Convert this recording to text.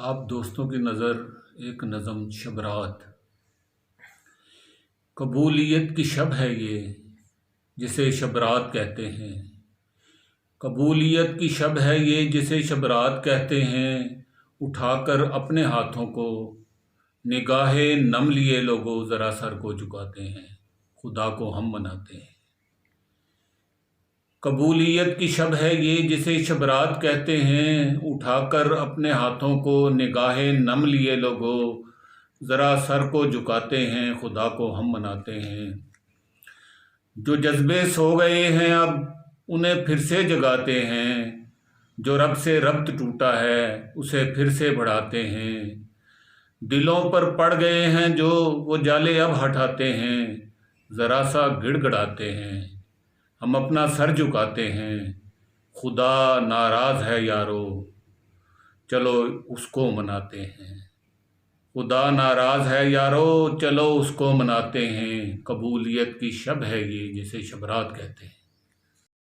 آپ دوستوں کی نظر ایک نظم شبرات۔ قبولیت کی شب ہے یہ جسے شبرات کہتے ہیں، قبولیت کی شب ہے یہ جسے شبرات کہتے ہیں، اٹھا کر اپنے ہاتھوں کو نگاہ نم لیے لوگوں ذرا سر کو جھکاتے ہیں، خدا کو ہم مناتے ہیں۔ قبولیت کی شب ہے یہ جسے شبرات کہتے ہیں، اٹھا کر اپنے ہاتھوں کو نگاہ نم لیے لوگوں ذرا سر کو جھکاتے ہیں، خدا کو ہم مناتے ہیں۔ جو جذبے سو گئے ہیں اب انہیں پھر سے جگاتے ہیں، جو رب سے ربط ٹوٹا ہے اسے پھر سے بڑھاتے ہیں۔ دلوں پر پڑ گئے ہیں جو وہ جالے اب ہٹاتے ہیں، ذرا سا گڑ گڑاتے ہیں، ہم اپنا سر جھکاتے ہیں۔ خدا ناراض ہے یارو چلو اس کو مناتے ہیں، خدا ناراض ہے یارو چلو اس کو مناتے ہیں۔ قبولیت کی شب ہے یہ جسے شبرات کہتے ہیں۔